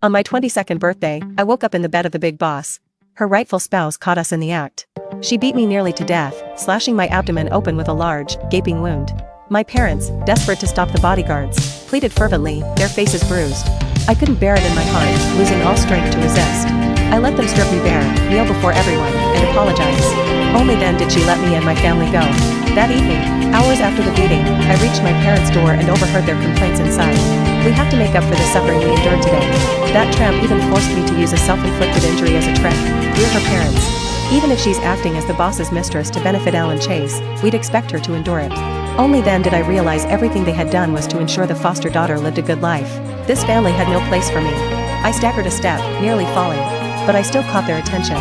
On my 22nd birthday, I woke up in the bed of the big boss. Her rightful spouse caught us in the act. She beat me nearly to death, slashing my abdomen open with a large, gaping wound. My parents, desperate to stop the bodyguards, pleaded fervently, their faces bruised. I couldn't bear it in my heart, losing all strength to resist. I let them strip me bare, kneel before everyone, and apologize. Only then did she let me and my family go. That evening, hours after the beating, I reached my parents' door and overheard their complaints inside. "We have to make up for the suffering we endured today. That tramp even forced me to use a self-inflicted injury as a trick. We're her parents. Even if she's acting as the boss's mistress to benefit Alan Chase, we'd expect her to endure it." Only then did I realize everything they had done was to ensure the foster daughter lived a good life. This family had no place for me. I staggered a step, nearly falling. But I still caught their attention.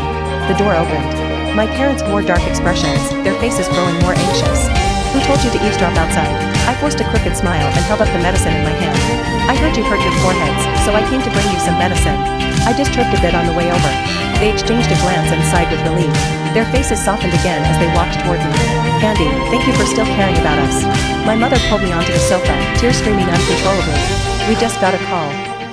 The door opened. My parents wore dark expressions, their faces growing more anxious. "Who told you to eavesdrop outside?" I forced a crooked smile and held up the medicine in my hand. "I heard you hurt your foreheads, so I came to bring you some medicine." I just tripped a bit on the way over. They exchanged a glance and sighed with relief. Their faces softened again as they walked toward me. "Andy, thank you for still caring about us." My mother pulled me onto the sofa, tears streaming uncontrollably. "We just got a call.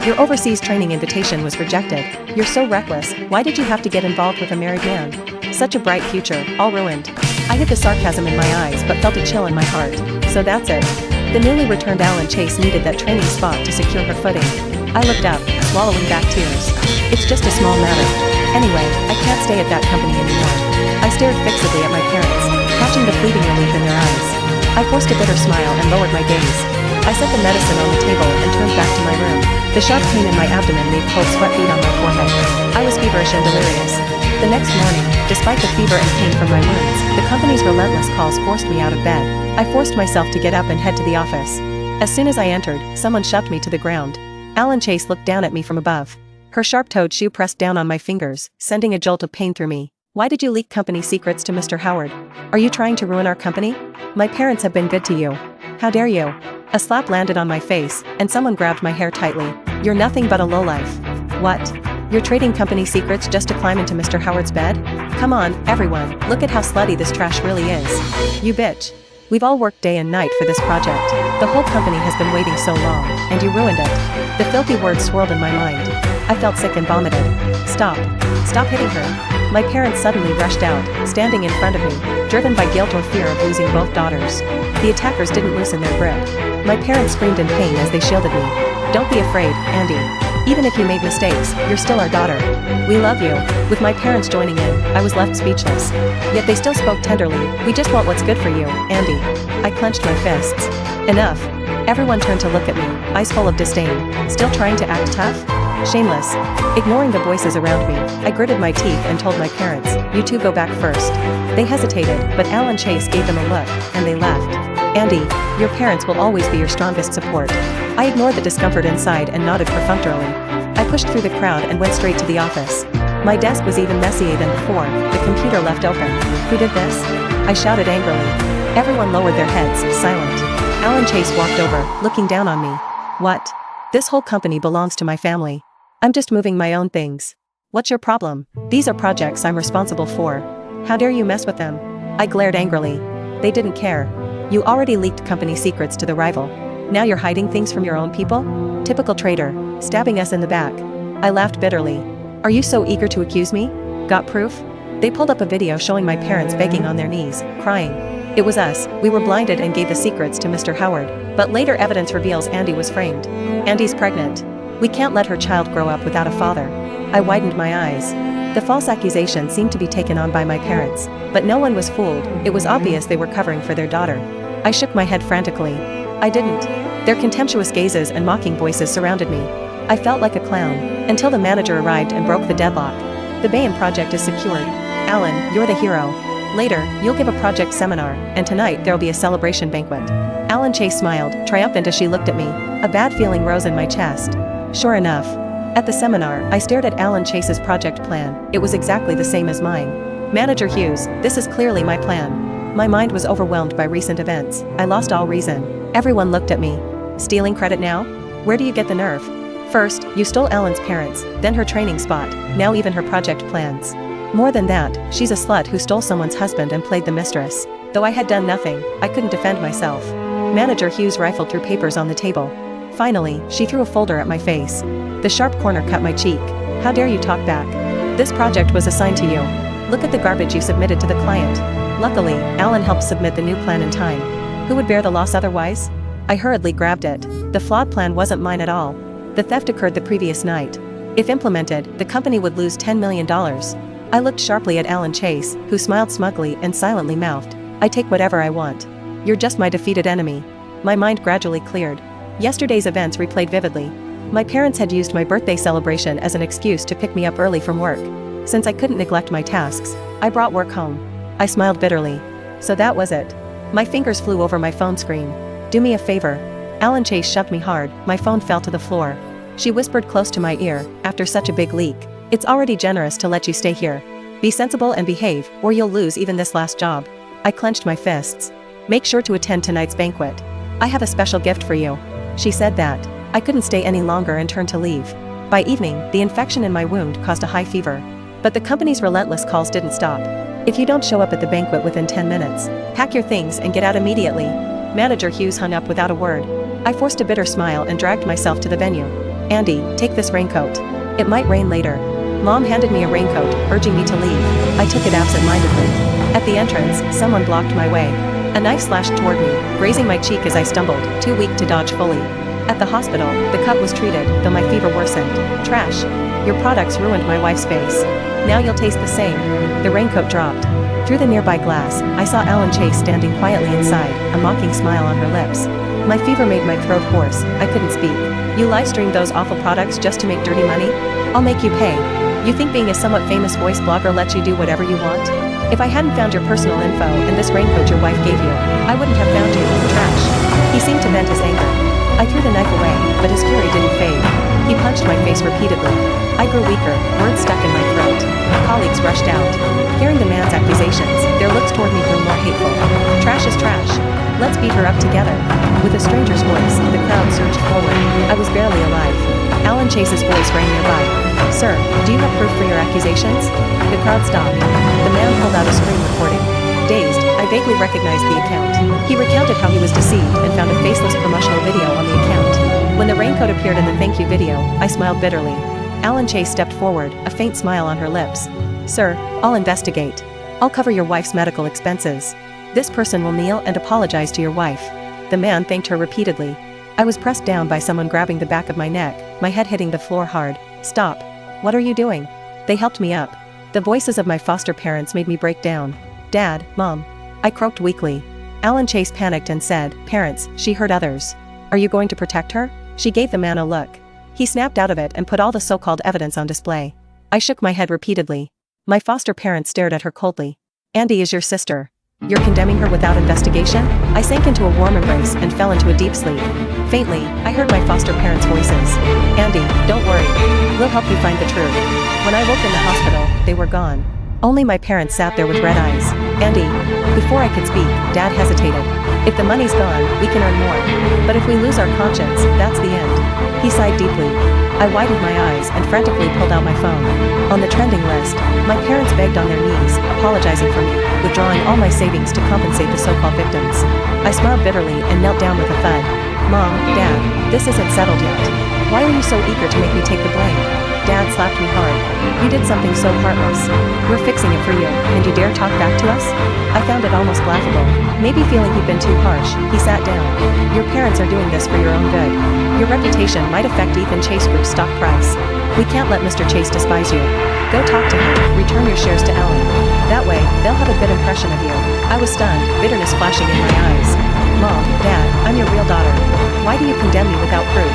Your overseas training invitation was rejected. You're so reckless, why did you have to get involved with a married man? Such a bright future, all ruined." I hid the sarcasm in my eyes but felt a chill in my heart. "So that's it. The newly returned Alan Chase needed that training spot to secure her footing." I looked up, swallowing back tears. "It's just a small matter. Anyway, I can't stay at that company anymore." I stared fixedly at my parents, catching the fleeting relief in their eyes. I forced a bitter smile and lowered my gaze. I set the medicine on the table and turned back to my room. The sharp pain in my abdomen made cold sweat bead on my forehead. I was feverish and delirious. The next morning, despite the fever and pain from my wounds, the company's relentless calls forced me out of bed. I forced myself to get up and head to the office. As soon as I entered, someone shoved me to the ground. Alan Chase looked down at me from above. Her sharp-toed shoe pressed down on my fingers, sending a jolt of pain through me. "Why did you leak company secrets to Mr. Howard? Are you trying to ruin our company? My parents have been good to you. How dare you?" A slap landed on my face, and someone grabbed my hair tightly. "You're nothing but a lowlife." "What? You're trading company secrets just to climb into Mr. Howard's bed? Come on, everyone, look at how slutty this trash really is. You bitch. We've all worked day and night for this project. The whole company has been waiting so long, and you ruined it." The filthy words swirled in my mind. I felt sick and vomited. "Stop. Stop hitting her." My parents suddenly rushed out, standing in front of me, driven by guilt or fear of losing both daughters. The attackers didn't loosen their grip. My parents screamed in pain as they shielded me. "Don't be afraid, Andy. Even if you made mistakes, you're still our daughter. We love you." With my parents joining in, I was left speechless. Yet they still spoke tenderly. "We just want what's good for you, Andy." I clenched my fists. "Enough." Everyone turned to look at me, eyes full of disdain. "Still trying to act tough? Shameless." Ignoring the voices around me, I gritted my teeth and told my parents, "You two go back first." They hesitated, but Alan Chase gave them a look, and they left. "Andy, your parents will always be your strongest support." I ignored the discomfort inside and nodded perfunctorily. I pushed through the crowd and went straight to the office. My desk was even messier than before, the computer left open. "Who did this?" I shouted angrily. Everyone lowered their heads, silent. Alan Chase walked over, looking down on me. "What? This whole company belongs to my family. I'm just moving my own things. What's your problem? These are projects I'm responsible for. How dare you mess with them?" I glared angrily. They didn't care. "You already leaked company secrets to the rival. Now you're hiding things from your own people? Typical traitor, stabbing us in the back." I laughed bitterly. "Are you so eager to accuse me? Got proof?" They pulled up a video showing my parents begging on their knees, crying. "It was us, we were blinded and gave the secrets to Mr. Howard." But later evidence reveals Andy was framed. "Andy's pregnant. We can't let her child grow up without a father." I widened my eyes. The false accusation seemed to be taken on by my parents, but no one was fooled. It was obvious they were covering for their daughter. I shook my head frantically. I didn't. Their contemptuous gazes and mocking voices surrounded me. I felt like a clown, until the manager arrived and broke the deadlock. "The Bayan project is secured. Alan, you're the hero. Later, you'll give a project seminar, and tonight there'll be a celebration banquet." Alan Chase smiled, triumphant as she looked at me. A bad feeling rose in my chest. Sure enough. At the seminar, I stared at Alan Chase's project plan. It was exactly the same as mine. "Manager Hughes, this is clearly my plan." My mind was overwhelmed by recent events. I lost all reason. Everyone looked at me. "Stealing credit now? Where do you get the nerve? First, you stole Alan's parents, then her training spot, now even her project plans. More than that, she's a slut who stole someone's husband and played the mistress. Though I had done nothing, I couldn't defend myself." Manager Hughes rifled through papers on the table. Finally, she threw a folder at my face. The sharp corner cut my cheek. How dare you talk back? This project was assigned to you. Look at the garbage you submitted to the client. Luckily, Alan helped submit the new plan in time. Who would bear the loss otherwise? I hurriedly grabbed it. The flawed plan wasn't mine at all. The theft occurred the previous night. If implemented, the company would lose $10 million. I looked sharply at Alan Chase, who smiled smugly and silently mouthed, "I take whatever I want. You're just my defeated enemy." My mind gradually cleared. Yesterday's events replayed vividly. My parents had used my birthday celebration as an excuse to pick me up early from work. Since I couldn't neglect my tasks, I brought work home. I smiled bitterly. So that was it. My fingers flew over my phone screen. "Do me a favor." Alan Chase shoved me hard, my phone fell to the floor. She whispered close to my ear, "After such a big leak, it's already generous to let you stay here. Be sensible and behave, or you'll lose even this last job." I clenched my fists. "Make sure to attend tonight's banquet. I have a special gift for you." She said that. I couldn't stay any longer and turned to leave. By evening, the infection in my wound caused a high fever. But the company's relentless calls didn't stop. "If you don't show up at the banquet within 10 minutes, pack your things and get out immediately." Manager Hughes hung up without a word. I forced a bitter smile and dragged myself to the venue. "Andy, take this raincoat. It might rain later." Mom handed me a raincoat, urging me to leave. I took it absent-mindedly. At the entrance, someone blocked my way. A knife slashed toward me, grazing my cheek as I stumbled, too weak to dodge fully. At the hospital, the cut was treated, though my fever worsened. "Trash. Your products ruined my wife's face. Now you'll taste the same." The raincoat dropped. Through the nearby glass, I saw Alan Chase standing quietly inside, a mocking smile on her lips. My fever made my throat hoarse. I couldn't speak. "You live-streamed those awful products just to make dirty money? I'll make you pay. You think being a somewhat famous voice blogger lets you do whatever you want? If I hadn't found your personal info and this raincoat your wife gave you, I wouldn't have found you. Trash." He seemed to vent his anger. I threw the knife away, but his fury didn't fade. He punched my face repeatedly. I grew weaker, words stuck in my throat. Colleagues rushed out. Hearing the man's accusations, their looks toward me grew more hateful. "Trash is trash. Let's beat her up together." With a stranger's voice, the crowd surged forward. I was barely alive. Alan Chase's voice rang nearby. "Sir, do you have proof for your accusations?" The crowd stopped. The man pulled out a screen recording. Dazed, I vaguely recognized the account. He recounted how he was deceived and found a faceless promotional video on the account. When the raincoat appeared in the thank you video, I smiled bitterly. Alan Chase stepped forward, a faint smile on her lips. "Sir, I'll investigate. I'll cover your wife's medical expenses. This person will kneel and apologize to your wife." The man thanked her repeatedly. I was pressed down by someone grabbing the back of my neck, my head hitting the floor hard. "Stop. What are you doing?" They helped me up. The voices of my foster parents made me break down. "Dad, Mom." I croaked weakly. Alan Chase panicked and said, "Parents, she hurt others. Are you going to protect her?" She gave the man a look. He snapped out of it and put all the so-called evidence on display. I shook my head repeatedly. My foster parents stared at her coldly. "Andy is your sister. You're condemning her without investigation?" I sank into a warm embrace and fell into a deep sleep. Faintly, I heard my foster parents' voices. "Andy, don't worry. We'll help you find the truth." When I woke in the hospital, they were gone. Only my parents sat there with red eyes. "Andy." Before I could speak, Dad hesitated. "If the money's gone, we can earn more. But if we lose our conscience, that's the end." He sighed deeply. I widened my eyes and frantically pulled out my phone. On the trending list, my parents begged on their knees, apologizing for me, withdrawing all my savings to compensate the so-called victims. I smiled bitterly and knelt down with a thud. "Mom, Dad, this isn't settled yet. Why are you so eager to make me take the blame?" Dad slapped me hard. "You did something so heartless. We're fixing it for you, and you dare talk back to us?" I found it almost laughable. Maybe feeling he'd been too harsh, he sat down. "Your parents are doing this for your own good. Your reputation might affect Ethan Chase Group's stock price. We can't let Mr. Chase despise you. Go talk to him, return your shares to Ellen. That way, they'll have a good impression of you." I was stunned, bitterness flashing in my eyes. "Mom, Dad, I'm your real daughter. Why do you condemn me without proof?"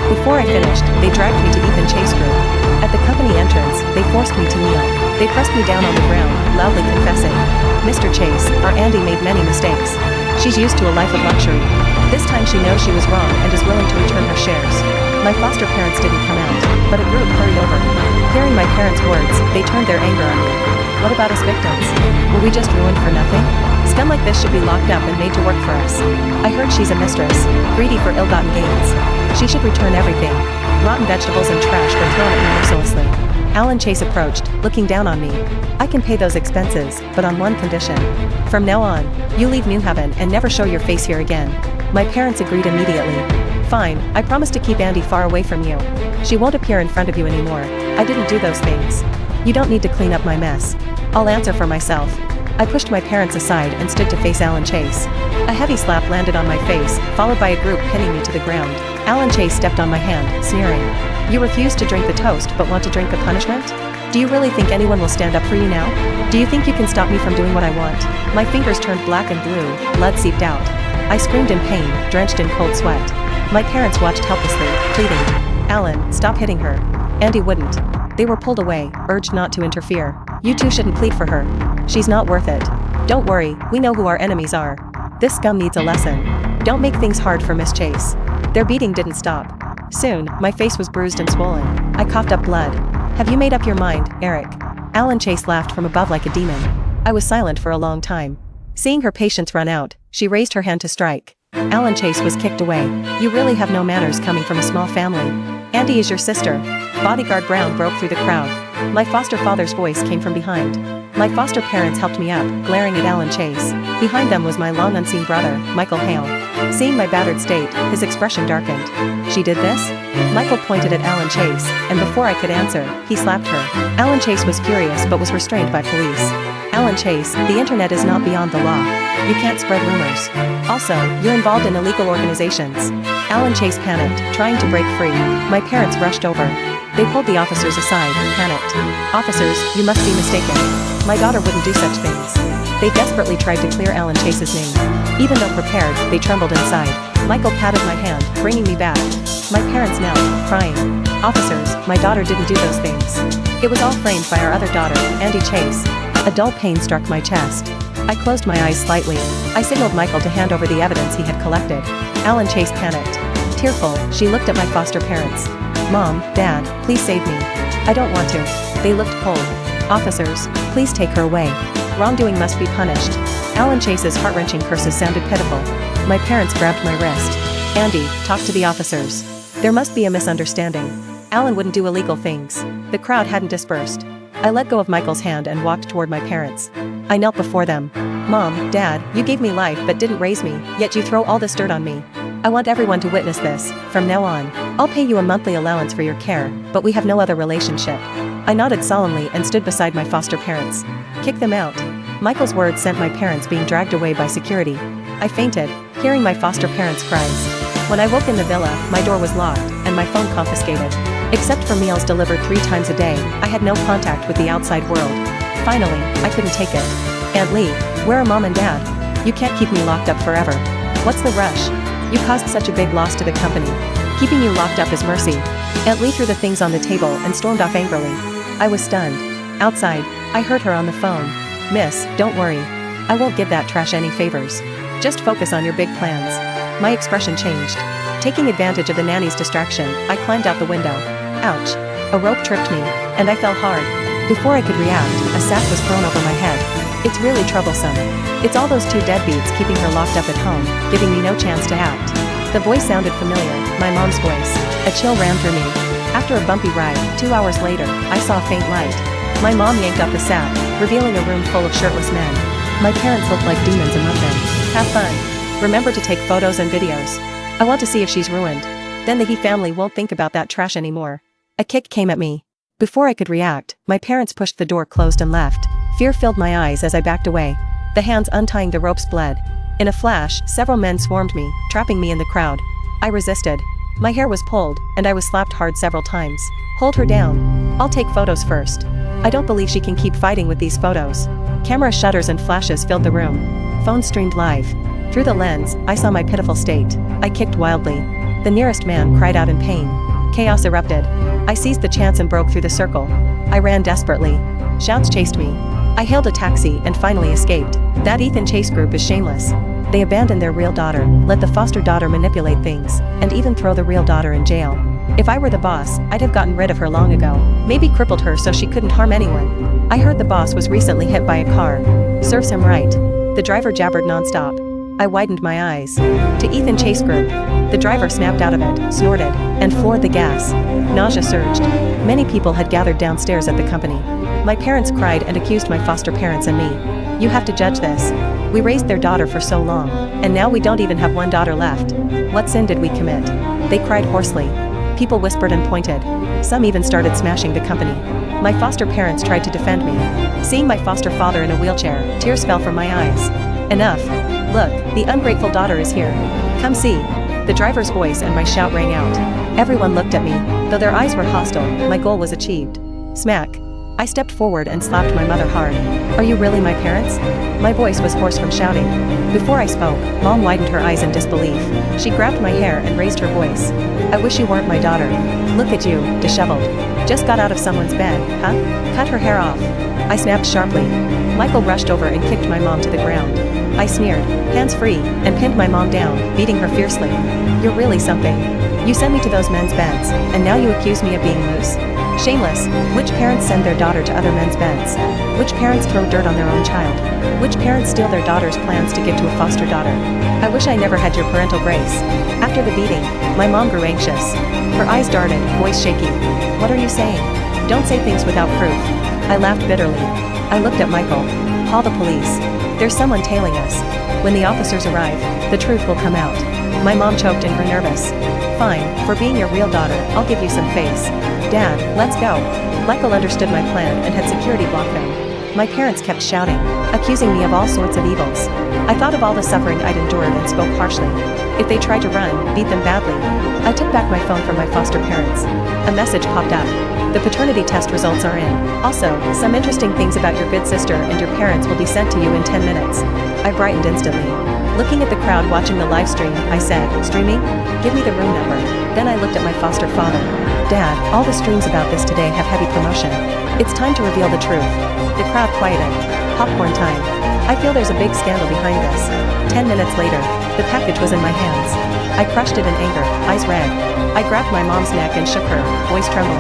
Before I finished, they dragged me to Ethan Chase Group. At the company entrance, they forced me to kneel. They pressed me down on the ground, loudly confessing, "Mr. Chase, our Andy made many mistakes. She's used to a life of luxury. This time she knows she was wrong and is willing to return her shares." My foster parents didn't come out, but a group hurried over. Hearing my parents' words, they turned their anger on me. "What about us victims? Were we just ruined for nothing? Scum like this should be locked up and made to work for us. I heard she's a mistress, greedy for ill-gotten gains. She should return everything. Rotten vegetables and trash were thrown at me mercilessly." Alan Chase approached, looking down on me. "I can pay those expenses, but on one condition. From now on, you leave New Haven and never show your face here again." My parents agreed immediately. Fine, I promise to keep Andy far away from you. She won't appear in front of you anymore. I didn't do those things. You don't need to clean up my mess. I'll answer for myself. I pushed my parents aside and stood to face Alan Chase. A heavy slap landed on my face, followed by a group pinning me to the ground. Alan Chase stepped on my hand, sneering. You refuse to drink the toast but want to drink the punishment? Do you really think anyone will stand up for you now? Do you think you can stop me from doing what I want? My fingers turned black and blue, blood seeped out. I screamed in pain, drenched in cold sweat. My parents watched helplessly, pleading. Alan, stop hitting her. Andy wouldn't. They were pulled away, urged not to interfere. You two shouldn't plead for her. She's not worth it. Don't worry, we know who our enemies are. This scum needs a lesson. Don't make things hard for Miss Chase. Their beating didn't stop. Soon, my face was bruised and swollen. I coughed up blood. Have you made up your mind, Eric? Alan Chase laughed from above like a demon. I was silent for a long time. Seeing her patience run out, she raised her hand to strike. Alan Chase was kicked away. You really have no manners coming from a small family. Andy is your sister. Bodyguard Brown broke through the crowd. My foster father's voice came from behind. My foster parents helped me up, glaring at Alan Chase. Behind them was my long unseen brother, Michael Hale. Seeing my battered state, his expression darkened. She did this? Michael pointed at Alan Chase, and before I could answer, he slapped her. Alan Chase was furious but was restrained by police. Alan Chase, the internet is not beyond the law. You can't spread rumors. Also, you're involved in illegal organizations. Alan Chase panicked, trying to break free. My parents rushed over. They pulled the officers aside, panicked. Officers, you must be mistaken. My daughter wouldn't do such things. They desperately tried to clear Alan Chase's name. Even though prepared, they trembled inside. Michael patted my hand, bringing me back. My parents knelt, crying. Officers, my daughter didn't do those things. It was all framed by our other daughter, Andy Chase. A dull pain struck my chest. I closed my eyes slightly. I signaled Michael to hand over the evidence he had collected. Alan Chase panicked. Tearful, she looked at my foster parents. Mom, Dad, please save me. I don't want to. They looked cold. Officers, please take her away. Wrongdoing must be punished. Alan Chase's heart-wrenching curses sounded pitiful. My parents grabbed my wrist. Andy, talk to the officers. There must be a misunderstanding. Alan wouldn't do illegal things. The crowd hadn't dispersed. I let go of Michael's hand and walked toward my parents. I knelt before them. Mom, Dad, you gave me life but didn't raise me, yet you throw all this dirt on me. I want everyone to witness this. From now on, I'll pay you a monthly allowance for your care, but we have no other relationship. I nodded solemnly and stood beside my foster parents. Kick them out. Michael's words sent my parents being dragged away by security. I fainted, hearing my foster parents' cries. When I woke in the villa, my door was locked, and my phone confiscated. Except for meals delivered 3 times a day, I had no contact with the outside world. Finally, I couldn't take it. Aunt Lee, where are Mom and Dad? You can't keep me locked up forever. What's the rush? You caused such a big loss to the company. Keeping you locked up is mercy. Aunt Lee threw the things on the table and stormed off angrily. I was stunned. Outside, I heard her on the phone. Miss, don't worry. I won't give that trash any favors. Just focus on your big plans. My expression changed. Taking advantage of the nanny's distraction, I climbed out the window. Ouch. A rope tripped me, and I fell hard. Before I could react, a sack was thrown over my head. It's really troublesome. It's all those 2 deadbeats keeping her locked up at home, giving me no chance to act. The voice sounded familiar, my mom's voice. A chill ran through me. After a bumpy ride, 2 hours later, I saw a faint light. My mom yanked up the sack, revealing a room full of shirtless men. My parents looked like demons among them. Have fun. Remember to take photos and videos. I want to see if she's ruined. Then the He family won't think about that trash anymore. A kick came at me. Before I could react, my parents pushed the door closed and left. Fear filled my eyes as I backed away. The hands untying the ropes bled. In a flash, several men swarmed me, trapping me in the crowd. I resisted. My hair was pulled, and I was slapped hard several times. Hold her down. I'll take photos first. I don't believe she can keep fighting with these photos. Camera shutters and flashes filled the room. Phone streamed live. Through the lens, I saw my pitiful state. I kicked wildly. The nearest man cried out in pain. Chaos erupted. I seized the chance and broke through the circle. I ran desperately. Shouts chased me. I hailed a taxi and finally escaped. That Ethan Chase group is shameless. They abandoned their real daughter, let the foster daughter manipulate things, and even throw the real daughter in jail. If I were the boss, I'd have gotten rid of her long ago. Maybe crippled her so she couldn't harm anyone. I heard the boss was recently hit by a car. Serves him right. The driver jabbered nonstop. I widened my eyes. To Ethan Chase group. The driver snapped out of it, snorted, and floored the gas. Nausea surged. Many people had gathered downstairs at the company. My parents cried and accused my foster parents and me. You have to judge this. We raised their daughter for so long, and now we don't even have one daughter left. What sin did we commit? They cried hoarsely. People whispered and pointed. Some even started smashing the company. My foster parents tried to defend me. Seeing my foster father in a wheelchair, tears fell from my eyes. Enough. Look, the ungrateful daughter is here. Come see. The driver's voice and my shout rang out. Everyone looked at me. Though their eyes were hostile, my goal was achieved. Smack. I stepped forward and slapped my mother hard. Are you really my parents? My voice was hoarse from shouting. Before I spoke, Mom widened her eyes in disbelief. She grabbed my hair and raised her voice. I wish you weren't my daughter. Look at you, disheveled. Just got out of someone's bed, huh? Cut her hair off. I snapped sharply. Michael rushed over and kicked my mom to the ground. I sneered, hands free, and pinned my mom down, beating her fiercely. You're really something. You sent me to those men's beds, and now you accuse me of being loose? Shameless. Which parents send their daughter to other men's beds? Which parents throw dirt on their own child? Which parents steal their daughter's plans to give to a foster daughter? I wish I never had your parental grace. After the beating, my mom grew anxious. Her eyes darted, voice shaky. What are you saying? Don't say things without proof. I laughed bitterly. I looked at Michael. Call the police. There's someone tailing us. When the officers arrive, the truth will come out. My mom choked and grew nervous. Fine, for being your real daughter, I'll give you some face. Dad, let's go. Michael understood my plan and had security block them. My parents kept shouting, accusing me of all sorts of evils. I thought of all the suffering I'd endured and spoke harshly. If they tried to run, beat them badly. I took back my phone from my foster parents. A message popped up. The paternity test results are in. Also, some interesting things about your good sister and your parents will be sent to you in 10 minutes. I brightened instantly. Looking at the crowd watching the live stream, I said, streaming? Give me the room number. Then I looked at my foster father. Dad, all the streams about this today have heavy promotion. It's time to reveal the truth. The crowd quieted. Popcorn time. I feel there's a big scandal behind this. 10 minutes later, the package was in my hands. I crushed it in anger, eyes red. I grabbed my mom's neck and shook her, voice trembling.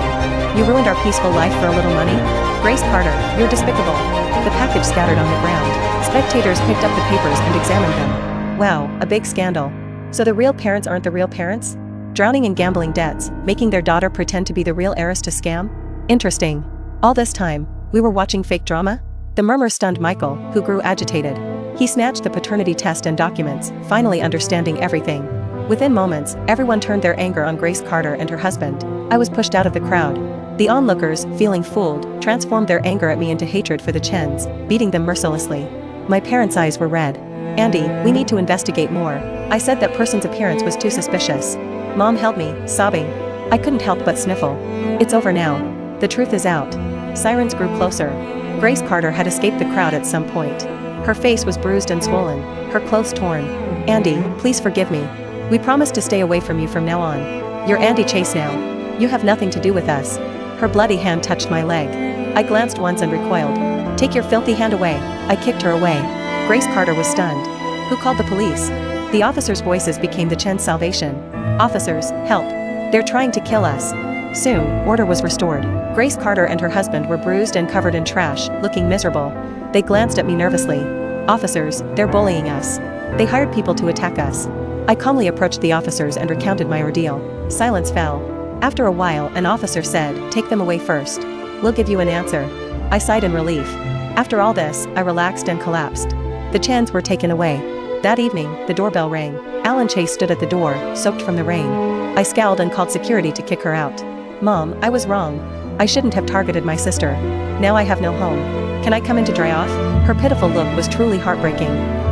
You ruined our peaceful life for a little money? Grace Carter, you're despicable. The package scattered on the ground. Spectators picked up the papers and examined them. Wow, a big scandal. So the real parents aren't the real parents? Drowning in gambling debts, making their daughter pretend to be the real heiress to scam? Interesting. All this time, we were watching fake drama? The murmur stunned Michael, who grew agitated. He snatched the paternity test and documents, finally understanding everything. Within moments, everyone turned their anger on Grace Carter and her husband. I was pushed out of the crowd. The onlookers, feeling fooled, transformed their anger at me into hatred for the Chens, beating them mercilessly. My parents' eyes were red. Andy, we need to investigate more. I said that person's appearance was too suspicious. Mom held me, sobbing. I couldn't help but sniffle. It's over now. The truth is out. Sirens grew closer. Grace Carter had escaped the crowd at some point. Her face was bruised and swollen, her clothes torn. Andy, please forgive me. We promise to stay away from you from now on. You're Andy Chase now. You have nothing to do with us. Her bloody hand touched my leg. I glanced once and recoiled. Take your filthy hand away. I kicked her away. Grace Carter was stunned. Who called the police? The officers' voices became the Chen's salvation. Officers, help. They're trying to kill us. Soon, order was restored. Grace Carter and her husband were bruised and covered in trash, looking miserable. They glanced at me nervously. Officers, they're bullying us. They hired people to attack us. I calmly approached the officers and recounted my ordeal. Silence fell. After a while, an officer said, take them away first. We'll give you an answer. I sighed in relief. After all this, I relaxed and collapsed. The Chens were taken away. That evening, the doorbell rang. Alan Chase stood at the door, soaked from the rain. I scowled and called security to kick her out. Mom, I was wrong. I shouldn't have targeted my sister. Now I have no home. Can I come in to dry off? Her pitiful look was truly heartbreaking.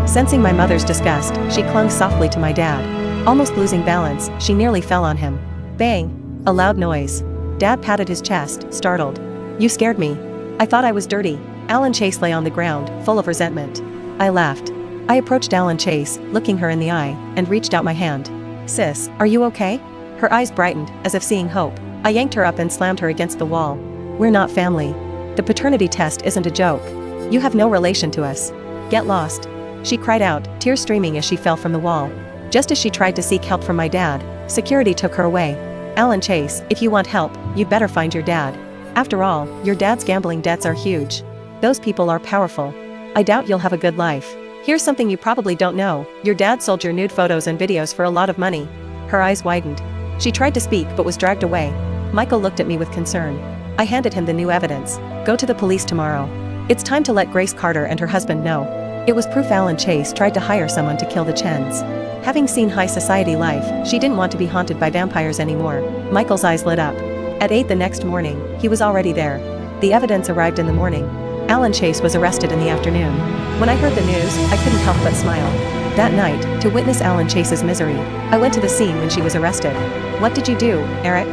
Sensing my mother's disgust, she clung softly to my dad. Almost losing balance, she nearly fell on him. Bang! A loud noise. Dad patted his chest, startled. You scared me. I thought I was dirty. Alan Chase lay on the ground, full of resentment. I laughed. I approached Alan Chase, looking her in the eye, and reached out my hand. Sis, are you okay? Her eyes brightened, as if seeing hope. I yanked her up and slammed her against the wall. We're not family. The paternity test isn't a joke. You have no relation to us. Get lost. She cried out, tears streaming as she fell from the wall. Just as she tried to seek help from my dad, security took her away. Alan Chase, if you want help, you'd better find your dad. After all, your dad's gambling debts are huge. Those people are powerful. I doubt you'll have a good life. Here's something you probably don't know. Your dad sold your nude photos and videos for a lot of money. Her eyes widened. She tried to speak but was dragged away. Michael looked at me with concern. I handed him the new evidence. Go to the police tomorrow. It's time to let Grace Carter and her husband know. It was proof Alan Chase tried to hire someone to kill the Chens. Having seen high society life, she didn't want to be haunted by vampires anymore. Michael's eyes lit up. At 8 the next morning, he was already there. The evidence arrived in the morning. Alan Chase was arrested in the afternoon. When I heard the news, I couldn't help but smile. That night, to witness Alan Chase's misery, I went to the scene when she was arrested. What did you do, Eric?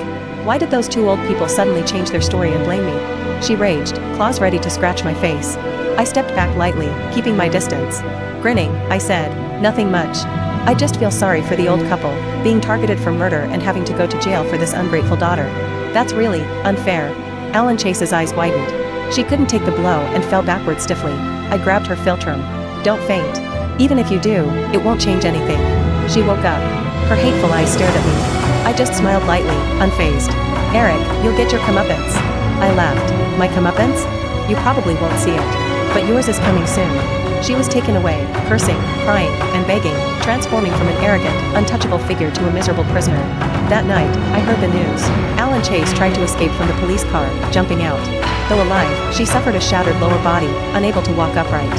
Why did those two old people suddenly change their story and blame me? She raged, claws ready to scratch my face. I stepped back lightly, keeping my distance. Grinning, I said, nothing much. I just feel sorry for the old couple, being targeted for murder and having to go to jail for this ungrateful daughter. That's really unfair. Alan Chase's eyes widened. She couldn't take the blow and fell backward stiffly. I grabbed her philtrum. Don't faint. Even if you do, it won't change anything. She woke up. Her hateful eyes stared at me. I just smiled lightly, unfazed. Eric, you'll get your comeuppance. I laughed. My comeuppance? You probably won't see it. But yours is coming soon. She was taken away, cursing, crying, and begging, transforming from an arrogant, untouchable figure to a miserable prisoner. That night, I heard the news. Alan Chase tried to escape from the police car, jumping out. Though alive, she suffered a shattered lower body, unable to walk upright.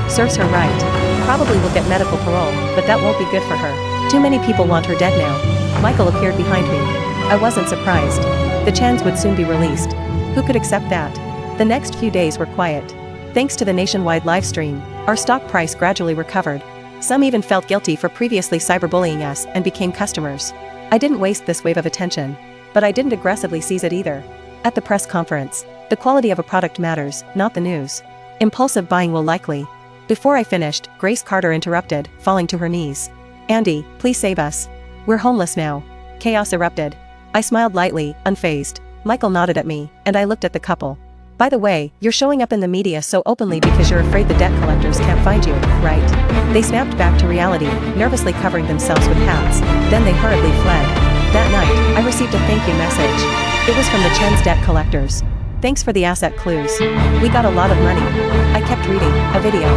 Serves her right. Probably will get medical parole, but that won't be good for her. Too many people want her dead now. Michael appeared behind me. I wasn't surprised. The Chens would soon be released. Who could accept that? The next few days were quiet. Thanks to the nationwide live stream, our stock price gradually recovered. Some even felt guilty for previously cyberbullying us and became customers. I didn't waste this wave of attention, but I didn't aggressively seize it either. At the press conference, the quality of a product matters, not the news. Impulsive buying will likely. Before I finished, Grace Carter interrupted, falling to her knees. Andy, please save us. We're homeless now. Chaos erupted. I smiled lightly, unfazed. Michael nodded at me, and I looked at the couple. By the way, you're showing up in the media so openly because you're afraid the debt collectors can't find you, right? They snapped back to reality, nervously covering themselves with hats. Then they hurriedly fled. That night, I received a thank you message. It was from the Chen's debt collectors. Thanks for the asset clues. We got a lot of money. I kept reading, a video.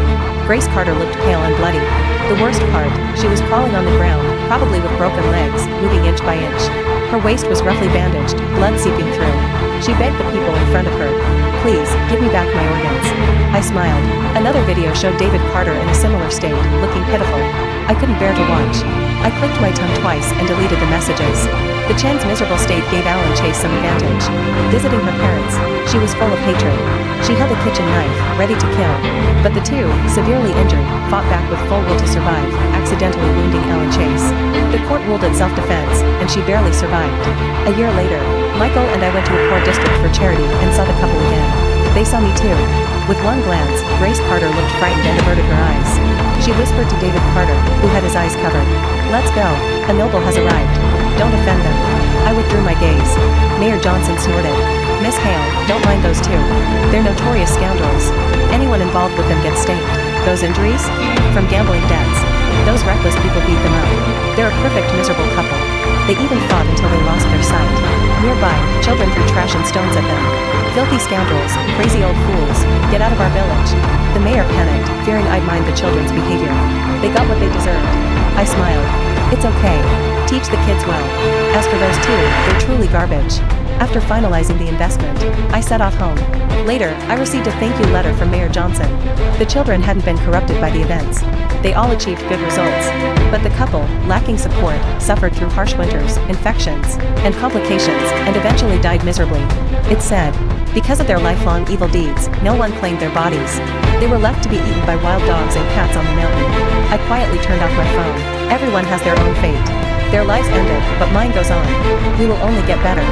Grace Carter looked pale and bloody. The worst part, she was crawling on the ground, probably with broken legs, moving inch by inch. Her waist was roughly bandaged, blood seeping through. She begged the people in front of her, please, give me back my organs. I smiled. Another video showed David Carter in a similar state, looking pitiful. I couldn't bear to watch. I clicked my tongue twice and deleted the messages. The Chen's miserable state gave Alan Chase some advantage. Visiting her parents, she was full of hatred. She held a kitchen knife, ready to kill. But the two, severely injured, fought back with full will to survive, accidentally wounding Alan Chase. The court ruled it self-defense, and she barely survived. A year later, Michael and I went to a poor district for charity and saw the couple again. They saw me too. With one glance, Grace Carter looked frightened and averted her eyes. She whispered to David Carter, who had his eyes covered. Let's go. A noble has arrived. Don't offend them. I withdrew my gaze. Mayor Johnson snorted. Miss Hale, don't mind those two. They're notorious scoundrels. Anyone involved with them gets staked. Those injuries? From gambling debts. Those reckless people beat them up. They're a perfect miserable couple. They even fought until they lost their sight. Nearby, children threw trash and stones at them. Filthy scoundrels, crazy old fools, get out of our village. The mayor panicked, fearing I'd mind the children's behavior. They got what they deserved. I smiled. It's okay. Teach the kids well. As for those two, they're truly garbage. After finalizing the investment, I set off home. Later, I received a thank you letter from Mayor Johnson. The children hadn't been corrupted by the events. They all achieved good results. But the couple, lacking support, suffered through harsh winters, infections, and complications, and eventually died miserably. It said, because of their lifelong evil deeds, no one claimed their bodies. They were left to be eaten by wild dogs and cats on the mountain. I quietly turned off my phone. Everyone has their own fate. Their lives ended, but mine goes on. We will only get better.